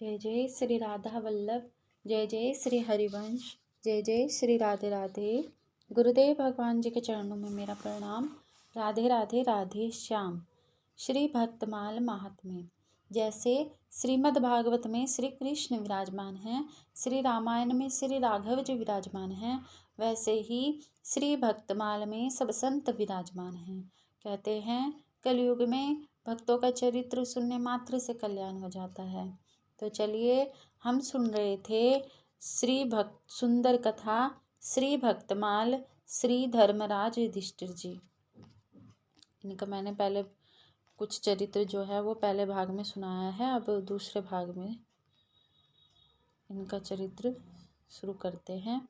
जय जय श्री राधा वल्लभ, जय जय श्री हरिवंश, जय जय श्री राधे राधे। गुरुदेव भगवान जी के चरणों में मेरा प्रणाम। राधे राधे राधे श्याम। श्री भक्तमाल महात्म्य। जैसे श्रीमद् भागवत में श्री कृष्ण विराजमान हैं, श्री रामायण में श्री राघव जी विराजमान हैं, वैसे ही श्री भक्तमाल में सब संत विराजमान हैं। कहते हैं कलयुग में भक्तों का चरित्र सुनने मात्र से कल्याण हो जाता है। तो चलिए, हम सुन रहे थे श्री भक्त सुंदर कथा श्री भक्तमाल श्री धर्मराज युधिष्ठिर जी। इनका मैंने पहले कुछ चरित्र जो है वो पहले भाग में सुनाया है। अब दूसरे भाग में इनका चरित्र शुरू करते हैं।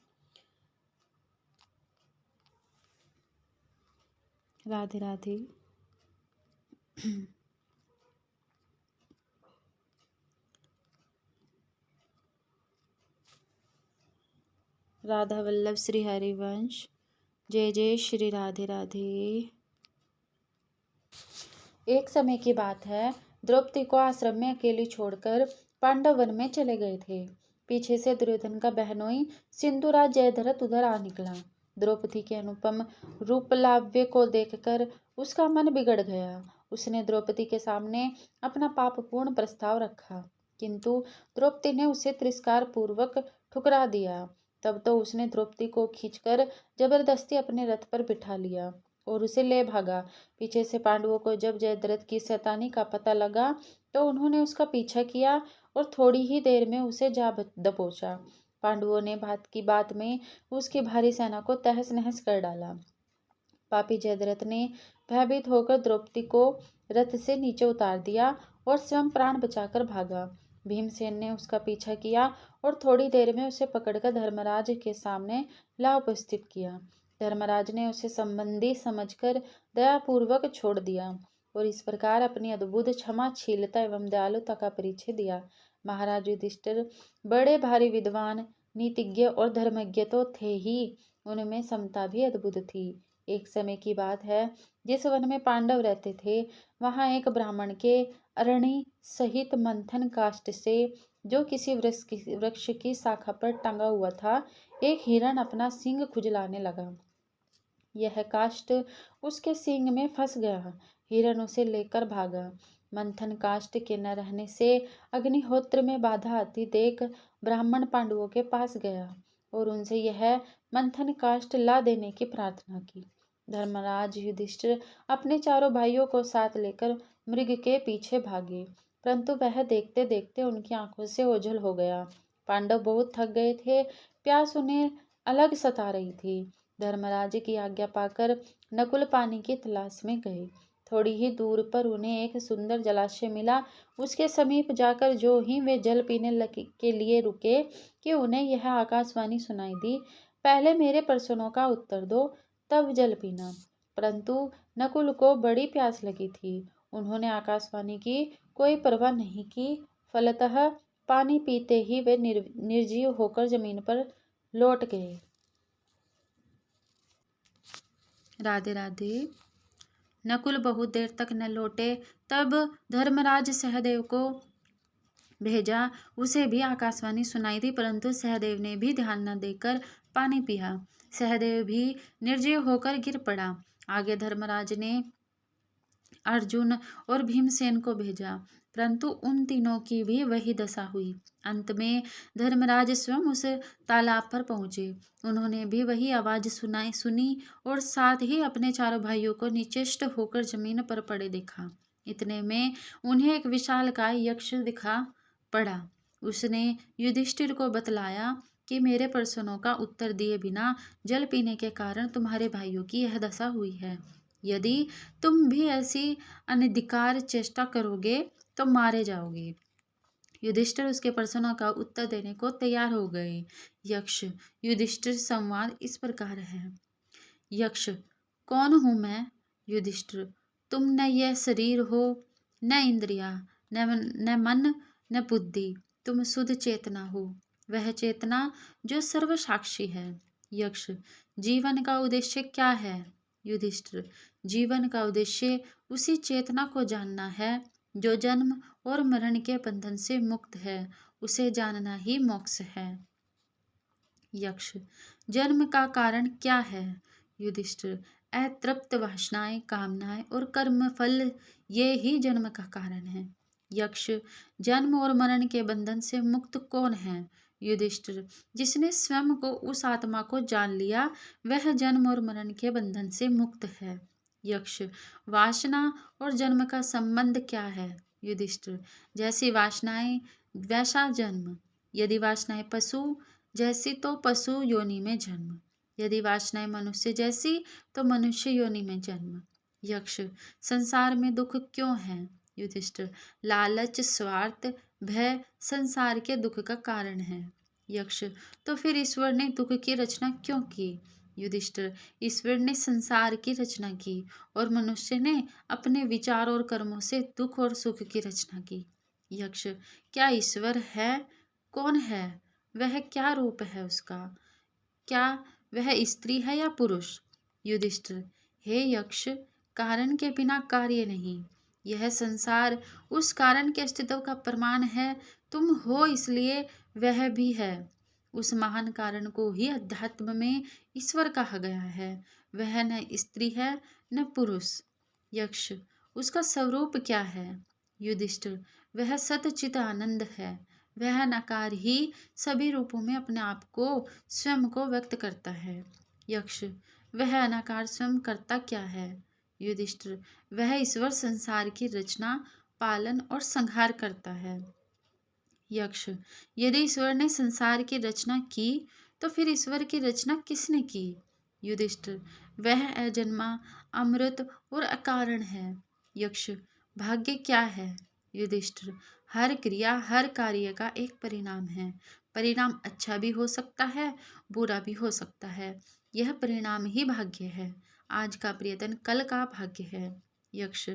राधे राधे। राधा वल्लभ श्री हरिवंश। जय जय श्री राधे राधे। एक समय की बात है, द्रौपदी को आश्रम में अकेली छोड़कर पांडव वन में चले गए थे। पीछे से दुर्योधन का बहनोई सिंधुराज जयद्रथ उधर आ निकला। द्रौपदी के अनुपम रूपलाव्य को देखकर उसका मन बिगड़ गया। उसने द्रौपदी के सामने अपना पापपूर्ण प्रस्ताव रखा, किंतु द्रौपदी ने उसे तिरस्कार पूर्वक ठुकरा दिया। तब तो उसने द्रौपदी को खींचकर जबरदस्ती अपने रथ पर बिठा लिया और उसे ले भागा। पीछे से पांडवों को जब जयद्रथ की शैतानी का पता लगा तो उन्होंने उसका पीछा किया और थोड़ी ही देर में उसे जा दबोचा। पांडवों ने बात में उसकी भारी सेना को तहस नहस कर डाला। पापी जयद्रथ ने भयभीत होकर द्रौपदी को रथ से नीचे उतार दिया और स्वयं प्राण बचाकर भागा। भीमसेन ने उसका पीछा किया और थोड़ी देर में उसे पकड़कर धर्मराज के सामने ला उपस्थित किया। धर्मराज ने उसे संबंधी समझकर दयापूर्वक छोड़ दिया और इस प्रकार अपनी अद्भुत क्षमाशीलता एवं दयालुता का परिचय दिया। महाराज युधिष्ठिर बड़े भारी विद्वान, नीतिज्ञ और धर्मज्ञ तो थे ही, उनमें समता भी अद्भुत थी। एक समय की बात है, जिस वन में पांडव रहते थे, वहां एक ब्राह्मण के अरणी सहित मंथन काष्ठ से, जो किसी वृक्ष की शाखा पर टंगा हुआ था, एक हिरण अपना सींग खुजलाने लगा। यह काष्ठ उसके सींग में फंस गया। हिरण उसे लेकर भागा। मंथन काष्ठ के न रहने से अग्निहोत्र में बाधा आती देख ब्राह्मण पांडवों के पास गया और उनसे यह मंथन काष्ठ ला देने की प्रार्थना की। धर्मराज युधिष्ठिर अपने चारों भाइयों को साथ लेकर मृग के पीछे भागे, परंतु वह देखते देखते उनकी आंखों से ओझल हो गया। पांडव बहुत थक गए थे, प्यास उन्हें अलग सता रही थी। धर्मराज की आज्ञा पाकर नकुल पानी की तलाश में गए। थोड़ी ही दूर पर उन्हें एक सुंदर जलाशय मिला। उसके समीप जाकर जो ही वे जल पीने के लिए रुके कि उन्हें यह आकाशवाणी सुनाई दी, पहले मेरे प्रश्नों का उत्तर दो, तब जल पीना। परंतु नकुल को बड़ी प्यास लगी थी। उन्होंने आकाशवाणी की कोई परवाह नहीं की। फलतः पानी पीते ही वे निर्जीव होकर जमीन पर लौट गए। राधे राधे। नकुल बहुत देर तक न लौटे, तब धर्मराज सहदेव को भेजा। उसे भी आकाशवाणी सुनाई दी, परंतु सहदेव ने भी ध्यान न देकर पानी पिया। सहदेव भी निर्जीव होकर गिर पड़ा। आगे धर्मराज ने अर्जुन और भीमसेन को भेजा, परंतु उन तीनों की भी वही दशा हुई। अंत में धर्मराज स्वयं उस तालाब पर पहुंचे। उन्होंने भी वही आवाज सुनी और साथ ही अपने चारों भाइयों को निचेष्ट होकर जमीन पर पड़े देखा। इतने में उन्हें एक विशालकाय यक्ष दिखा पड़ा। उसने युधिष्ठिर को बतलाया कि मेरे प्रश्नों का उत्तर दिए बिना जल पीने के कारण तुम्हारे भाइयों की यह दशा हुई है। यदि तुम भी ऐसी अनधिकार चेष्टा करोगे तो मारे जाओगे। युधिष्ठिर उसके प्रश्नों का उत्तर देने को तैयार हो गए। यक्ष युधिष्ठिर संवाद इस प्रकार है। यक्ष, कौन हूँ मैं? युधिष्ठिर, तुम न यह शरीर हो, न इंद्रिया, न मन, न बुद्धि, तुम शुद्ध चेतना हो, वह चेतना जो सर्वसाक्षी है। यक्ष, जीवन का उद्देश्य क्या है? युधिष्ठिर, जीवन का उद्देश्य उसी चेतना को जानना है जो जन्म और मरण के बंधन से मुक्त है। उसे जानना ही मोक्ष है। यक्ष, जन्म का कारण क्या है? युधिष्ठिर, अतृप्त वासनाएं, कामनाएं और कर्म फल, ये ही जन्म का कारण है। यक्ष, जन्म और मरण के बंधन से मुक्त कौन है? युधिष्ठिर, जिसने स्वयं को उस आत्मा को जान लिया वह जन्म और मरण के बंधन से मुक्त है। यक्ष, वासना और जन्म का संबंध क्या है? युधिष्ठिर, जैसी वासनाएं वैसा जन्म। यदि वासनाएं पशु जैसी तो पशु योनि में जन्म, यदि वासनाएं मनुष्य जैसी तो मनुष्य योनि में जन्म। यक्ष, संसार में दुख क्यों है? युधिष्ठिर, लालच, स्वार्थ, भय संसार के दुख का कारण है। यक्ष, तो फिर ईश्वर ने दुख की रचना क्यों की? युधिष्ठिर, ईश्वर ने संसार की रचना की और मनुष्य ने अपने विचार और कर्मों से दुख और सुख की रचना की। यक्ष, क्या ईश्वर है? कौन है वह? क्या रूप है उसका? क्या वह स्त्री है या पुरुष? युधिष्ठिर, हे यक्ष, कारण के बिना कार्य नहीं। यह संसार उस कारण के अस्तित्व का प्रमाण है। तुम हो इसलिए वह भी है। उस महान कारण को ही अध्यात्म में ईश्वर कहा गया है। वह न स्त्री है न पुरुष। यक्ष, उसका स्वरूप क्या है? युधिष्ठिर, वह सतचित आनंद है। वह नकार ही सभी रूपों में अपने आप को स्वयं को व्यक्त करता है। यक्ष, वह अनाकार स्वयं करता क्या है? युधिष्ठिर, वह ईश्वर संसार की रचना, पालन और संहार करता है। यक्ष, यदि ईश्वर ने संसार की रचना की तो फिर ईश्वर की रचना किसने की? युधिष्ठिर, वह अजन्मा, अमृत और अकारण है। यक्ष, भाग्य क्या है? युधिष्ठिर, हर क्रिया हर कार्य का एक परिणाम है। परिणाम अच्छा भी हो सकता है, बुरा भी हो सकता है। यह परिणाम ही भाग्य है। आज का प्रियतन कल का भाग्य है। यक्ष,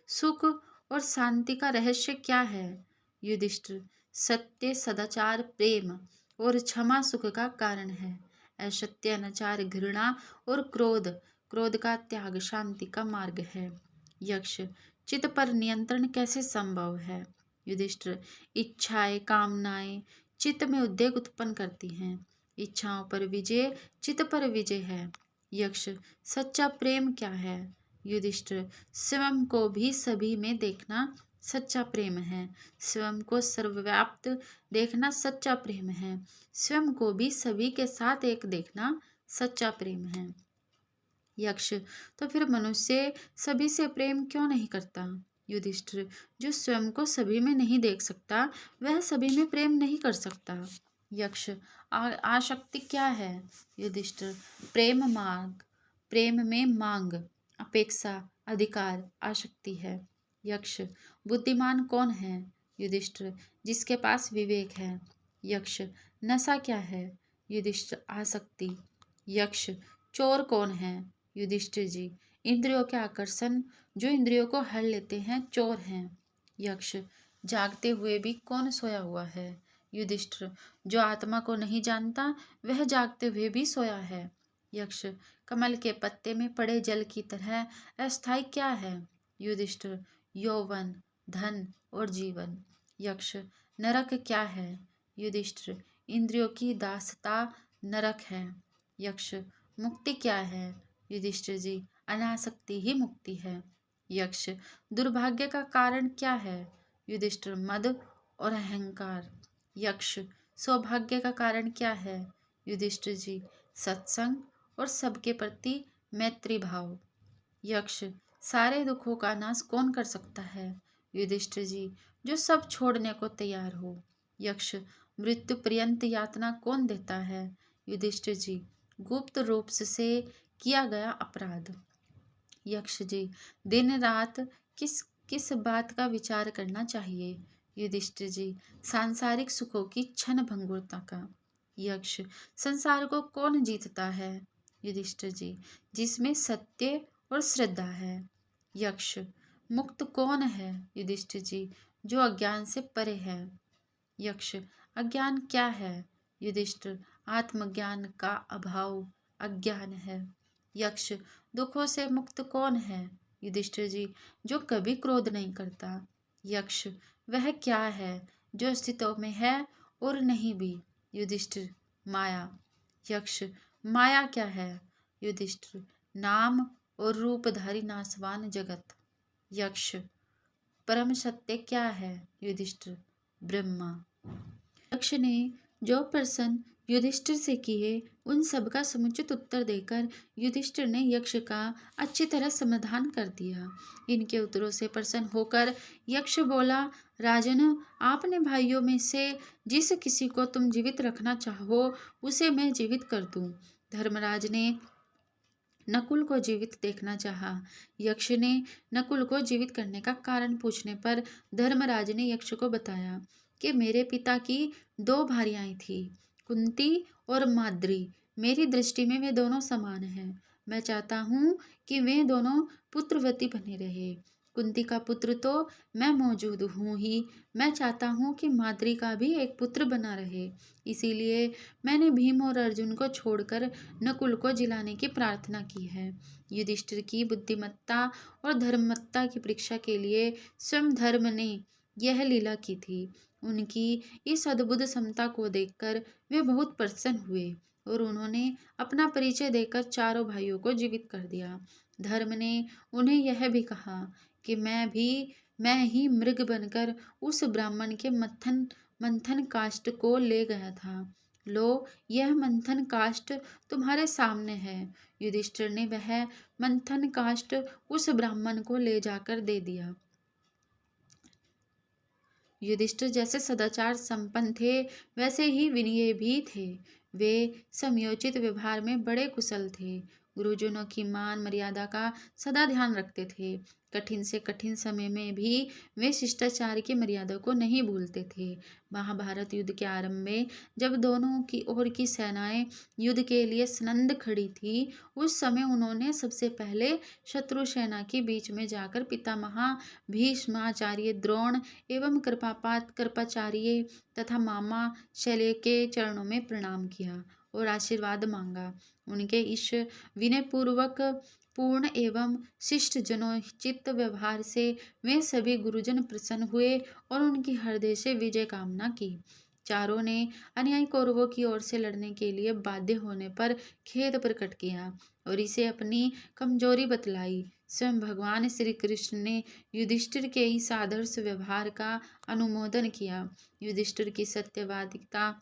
सुख और शांति का रहस्य क्या है? युधिष्ठिर, सत्य, सदाचार, प्रेम और क्षमा सुख का कारण है। असत्य, अनाचार, घृणा और क्रोध, क्रोध का त्याग शांति का मार्ग है। यक्ष, चित्त पर नियंत्रण कैसे संभव है? युधिष्ठिर, इच्छाएं, कामनाएं चित्त में उद्वेग उत्पन्न करती हैं। इच्छाओं पर विजय चित्त पर विजय है। यक्ष, सच्चा प्रेम क्या है? युधिष्ठिर, स्वयं को भी सभी में देखना सच्चा प्रेम है। स्वयं को सर्वव्याप्त देखना सच्चा प्रेम है। स्वयं को भी सभी के साथ एक देखना सच्चा प्रेम है। यक्ष, तो फिर मनुष्य सभी से प्रेम क्यों नहीं करता? युधिष्ठिर, जो स्वयं को सभी में नहीं देख सकता वह सभी में प्रेम नहीं कर सकता। यक्ष, आसक्ति क्या है? युधिष्ठिर, प्रेम मार्ग, प्रेम में मांग, अपेक्षा, अधिकार, आसक्ति है। यक्ष, बुद्धिमान कौन है? युधिष्ठिर, जिसके पास विवेक है। यक्ष, नशा क्या है? युधिष्ठिर, आसक्ति। यक्ष, चोर कौन है? युधिष्ठिर जी, इंद्रियों के आकर्षण जो इंद्रियों को हर लेते हैं चोर हैं। यक्ष, जागते हुए भी कौन सोया हुआ है? युधिष्ठिर, जो आत्मा को नहीं जानता वह जागते हुए भी सोया है। यक्ष, कमल के पत्ते में पड़े जल की तरह अस्थायी क्या है? युधिष्ठिर, यौवन, धन और जीवन। यक्ष, नरक क्या है? युधिष्ठिर, इंद्रियों की दासता नरक है। यक्ष, मुक्ति क्या है? युधिष्ठिर जी, अनासक्ति ही मुक्ति है। यक्ष, दुर्भाग्य का कारण क्या है? युधिष्ठिर, मद और अहंकार। यक्ष, सौभाग्य का कारण क्या है? युधिष्ठिर जी, सत्संग और सबके प्रति मैत्री भाव। यक्ष, सारे दुखों का नाश कौन कर सकता है? युधिष्ठिर जी, जो सब छोड़ने को तैयार हो। यक्ष, मृत्यु पर्यंत यातना कौन देता है? युधिष्ठिर जी, गुप्त रूप से किया गया अपराध। यक्ष जी, दिन रात किस किस बात का विचार करना चाहिए? युधिष्ठिर जी, सांसारिक सुखों की क्षण भंगुरता का। यक्ष, संसार को कौन जीतता है? युधिष्ठिर जी, जिसमें सत्य और श्रद्धा है। यक्ष, मुक्त कौन है? युधिष्ठिर जी, जो अज्ञान से परे है। यक्ष, अज्ञान क्या है? युधिष्ठिर, आत्मज्ञान का अभाव अज्ञान है। यक्ष, दुखों से मुक्त कौन है? युधिष्ठिर जी, जो कभी क्रोध नहीं करता। यक्ष, वह क्या है जो स्थितों में है और नहीं भी? युधिष्ठिर, माया। यक्ष, माया क्या है? युधिष्ठिर, नाम और रूपधारी नासवान जगत। यक्ष, परम सत्य क्या है? युधिष्ठिर, ब्रह्मा। यक्ष ने जो प्रश्न युधिष्ठिर से किए उन सब का समुचित उत्तर देकर युधिष्ठिर ने यक्ष का अच्छी तरह समाधान कर दिया। इनके उत्तरों से प्रसन्न होकर यक्ष बोला, राजन, आपने भाइयों में से जिस किसी को तुम जीवित रखना चाहो उसे मैं जीवित कर दूं। धर्मराज ने नकुल को जीवित देखना चाहा। यक्ष ने नकुल को जीवित करने का कारण पूछने पर धर्मराज ने यक्ष को बताया कि मेरे पिता की दो भार्याएं थी, कुंती और माद्री। मेरी दृष्टि में वे दोनों समान हैं। मैं चाहता हूँ कि वे दोनों पुत्रवती बने रहे। कुंती का पुत्र तो मैं मौजूद हूँ ही, मैं चाहता हूँ कि माद्री का भी एक पुत्र बना रहे। इसीलिए मैंने भीम और अर्जुन को छोड़कर नकुल को जिलाने की प्रार्थना की है। युधिष्ठिर की बुद्धिमत्ता और धर्ममत्ता की परीक्षा के लिए स्वयं धर्म ने यह लीला की थी। उनकी इस अद्भुत समता को देखकर वे बहुत प्रसन्न हुए और उन्होंने अपना परिचय देकर चारों भाइयों को जीवित कर दिया। धर्म ने उन्हें यह भी कहा कि मैं ही मृग बनकर उस ब्राह्मण के मंथन काष्ठ को ले गया था। लो, यह मंथन काष्ठ तुम्हारे सामने है। युधिष्ठिर ने वह मंथन काष्ठ उस ब्राह्मण को ले जाकर दे दिया। युधिष्ठिर जैसे सदाचार संपन्न थे वैसे ही विनयी भी थे। वे समयोचित व्यवहार में बड़े कुशल थे। गुरुजनों की मान मर्यादा का सदा ध्यान रखते थे। कठिन से कठिन समय में भी वे शिष्टाचार की मर्यादा को नहीं भूलते थे। महाभारत युद्ध के आरंभ में जब दोनों की ओर की सेनाएं युद्ध के लिए सनंद खड़ी थी, उस समय उन्होंने सबसे पहले शत्रु सेना के बीच में जाकर पितामह भीष्माचार्य, द्रोण एवं कृपाचार्य तथा मामा शल्य के चरणों में प्रणाम किया और आशीर्वाद मांगा। उनके इस विनयपूर्वक पूर्ण एवं शिष्ट जनोचित व्यवहार से वे सभी गुरुजन प्रसन्न हुए और उनकी हृदय से विजय कामना की। चारों ने अन्यायी कौरवों की ओर से लड़ने के लिए बाध्य होने पर खेद प्रकट किया और इसे अपनी कमजोरी बतलाई। स्वयं भगवान श्री कृष्ण ने युधिष्ठिर के इस आदर्श व्यवहार का अनुमोदन किया। युधिष्ठिर की सत्यवादिता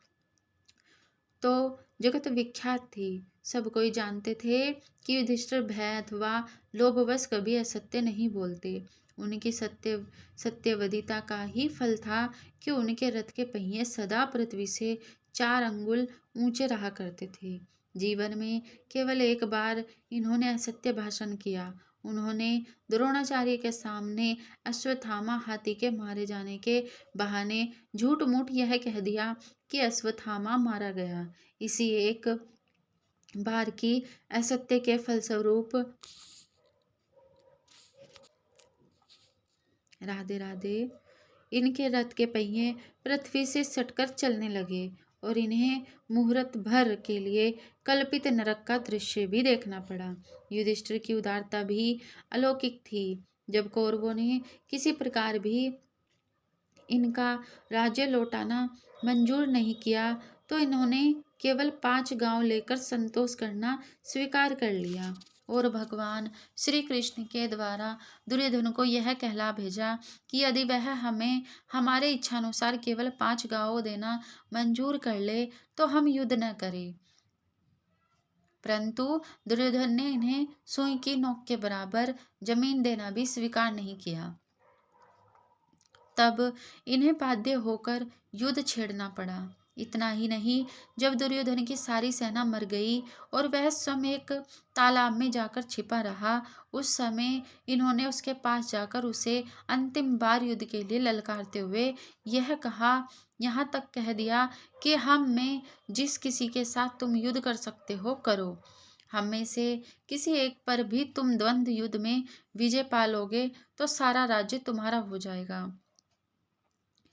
तो जगत विख्यात थी। सब कोई जानते थे कि युधिष्ठिर भय अथवा लोभवश कभी असत्य नहीं बोलते। उनकी सत्यवदिता का ही फल था कि उनके रथ के पहिए सदा पृथ्वी से 4 अंगुल ऊंचे रहा करते थे। जीवन में केवल एक बार इन्होंने असत्य भाषण किया। उन्होंने द्रोणाचार्य के सामने अश्वत्थामा हाथी के मारे जाने के बहाने झूठ मूठ यह कह दिया कि अश्वत्थामा मारा गया। इसी एक बार की असत्य के फलस्वरूप राधे राधे इनके रथ के पहिए पृथ्वी से सटकर चलने लगे और इन्हें मुहूर्त भर के लिए कल्पित नरक का दृश्य भी देखना पड़ा। युधिष्ठिर की उदारता भी अलौकिक थी। जब कौरवों ने किसी प्रकार भी इनका राज्य लौटाना मंजूर नहीं किया तो इन्होंने केवल 5 गांव लेकर संतोष करना स्वीकार कर लिया और भगवान श्री कृष्ण के द्वारा दुर्योधन को यह कहला भेजा कि यदि वह हमें हमारे इच्छानुसार केवल 5 गांव देना मंजूर कर ले तो हम युद्ध न करें। परंतु दुर्योधन ने इन्हें सुई की नोक के बराबर जमीन देना भी स्वीकार नहीं किया। तब इन्हें बाध्य होकर युद्ध छेड़ना पड़ा। इतना ही नहीं, जब दुर्योधन की सारी सेना मर गई और वह स्वयं एक तालाब में जाकर छिपा रहा, उस समय इन्होंने उसके पास जाकर उसे अंतिम बार युद्ध के लिए ललकारते हुए यह कहा, यहाँ तक कह दिया कि हम में जिस किसी के साथ तुम युद्ध कर सकते हो करो। हम में से किसी एक पर भी तुम द्वंद्व युद्ध में विजय पालोगे तो सारा राज्य तुम्हारा हो जाएगा।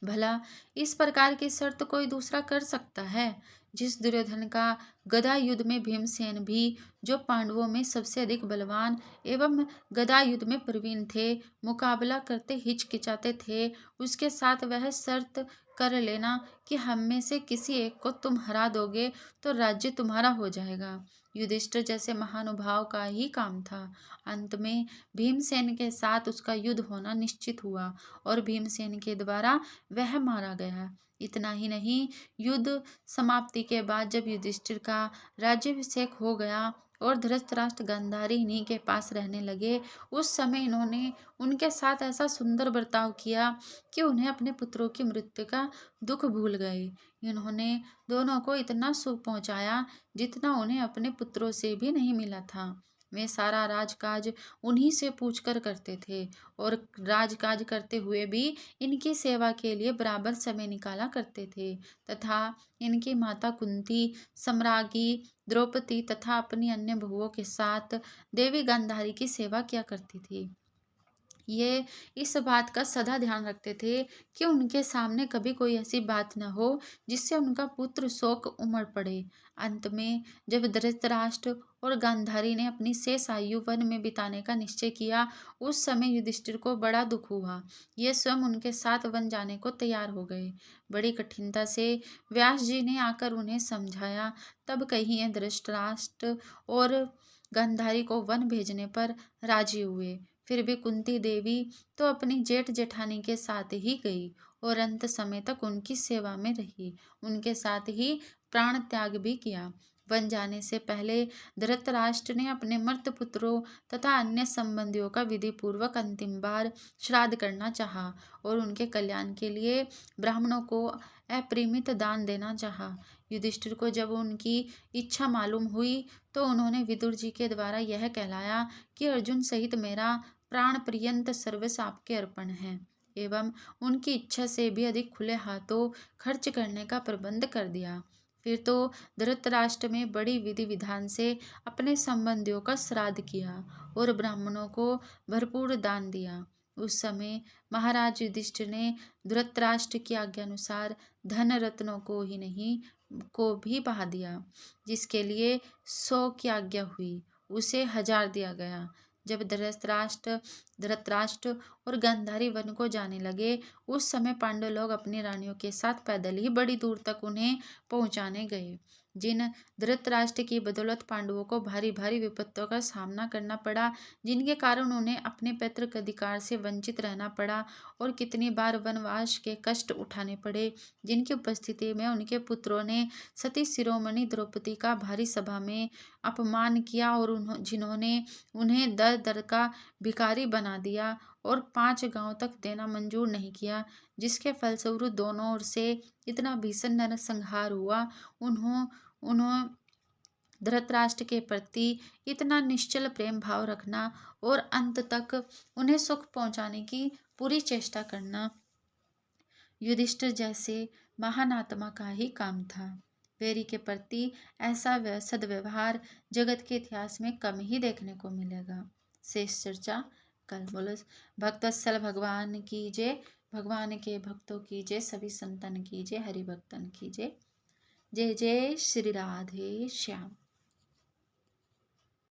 भला इस प्रकार की शर्त कोई दूसरा कर सकता है? जिस दुर्योधन का गदा युद्ध में भीमसेन भी, जो पांडवों में सबसे अधिक बलवान एवं गदा युद्ध में प्रवीण थे, मुकाबला करते हिचकिचाते थे, उसके साथ वह शर्त कर लेना कि हम में से किसी एक को तुम हरा दोगे तो राज्य तुम्हारा हो जाएगा। युधिष्ठिर जैसे महानुभाव का ही काम था। अंत में भीमसेन के साथ उसका युद्ध होना निश्चित हुआ और भीमसेन के द्वारा वह मारा गया। इतना ही नहीं, युद्ध समाप्ति के बाद जब युधिष्ठिर का राज्याभिषेक हो गया और धृतराष्ट्र गांधारी इन्हीं के पास रहने लगे, उस समय इन्होंने उनके साथ ऐसा सुंदर बर्ताव किया कि उन्हें अपने पुत्रों की मृत्यु का दुख भूल गए। इन्होंने दोनों को इतना सुख पहुंचाया जितना उन्हें अपने पुत्रों से भी नहीं मिला था। वे सारा राजकाज उन्हीं से पूछकर करते थे और राजकाज करते हुए भी इनकी सेवा के लिए बराबर समय निकाला करते थे तथा इनकी माता कुंती, सम्राज्ञी द्रौपदी तथा अपनी अन्य बहुओं के साथ देवी गांधारी की सेवा किया करती थी। ये इस बात का सदा ध्यान रखते थे कि उनके सामने कभी कोई ऐसी बात न हो जिससे उनका पुत्र शोक उमड़ पड़े। अंत में जब धृतराष्ट्र और गांधारी ने अपनी शेष आयु वन में बिताने का निश्चय किया, उस समय युधिष्ठिर को बड़ा दुख हुआ। ये स्वयं उनके साथ वन जाने को तैयार हो गए। बड़ी कठिनता से व्यास जी ने आकर उन्हें समझाया, तब कहीं ये धृतराष्ट्र और गांधारी को वन भेजने पर राजी हुए। फिर भी कुंती देवी तो अपनी जेठ जेठानी के साथ ही गई और अंत समय तक उनकी सेवा में रही। उनके साथ ही प्राण त्याग भी किया। वन जाने से पहले धृतराष्ट्र ने अपने मर्त पुत्रों तथा अन्य संबंधियों का विधि पूर्वक अंतिम बार श्राद्ध करना चाहा और उनके कल्याण के लिए ब्राह्मणों को अपरिमित दान देना चाहा। युधिष्ठिर को जब उनकी इच्छा मालूम हुई तो उन्होंने विदुर जी के द्वारा यह कहलाया कि अर्जुन सहित मेरा प्राण पर्यंत सर्वस्व आपके अर्पण है एवं उनकी इच्छा से भी अधिक खुले हाथों खर्च करने का प्रबंध कर दिया। फिर तो धृतराष्ट्र में बड़ी विधि विधान से अपने संबंधियों का श्राद्ध किया और ब्राह्मणों को भरपूर दान दिया। उस समय महाराज युधिष्ठिर ने धृतराष्ट्र की आज्ञा अनुसार धन रत्नों को ही नहीं को भी बहा दिया। जिसके लिए 100 की आज्ञा हुई उसे 1000 दिया गया। जब धृतराष्ट्र और गांधारी वन को जाने लगे, उस समय पांडव लोग अपनी रानियों के साथ पैदल ही बड़ी दूर तक उन्हें पहुंचाने गए। जिन धृतराष्ट्र की बदौलत पांडवों को भारी भारी विपत्तियों का सामना करना पड़ा, जिनके कारण उन्हें अपने पैतृक अधिकार से वंचित रहना पड़ा और कितनी बार वनवास के कष्ट उठाने पड़े, जिनकी उपस्थिति में उनके पुत्रों ने सती शिरोमणि द्रौपदी का भारी सभा में अपमान किया और जिन्होंने उन्हें दर दर का भिखारी बना दिया और 5 गांव तक देना मंजूर नहीं किया, जिसके फलस्वरूप दोनों ओर से इतना भीषण नरसंहार हुआ। उन्हों धृतराष्ट्र के प्रति इतना निश्चल प्रेम भाव रखना और अंत तक उन्हें सुख पहुंचाने की पूरी चेष्टा करना युधिष्ठिर जैसे महान आत्मा का ही काम था। वेरी के प्रति ऐसा सद्व्यवहार जगत के इतिहास में कम ही देखने को मिलेगा। शेष चर्चा कल। बोलो भक्तवत्सल भगवान की जय, भगवान के भक्तों की जय, सभी संतन की जय, हरि भक्तन की जय। जय जय श्री राधे श्याम।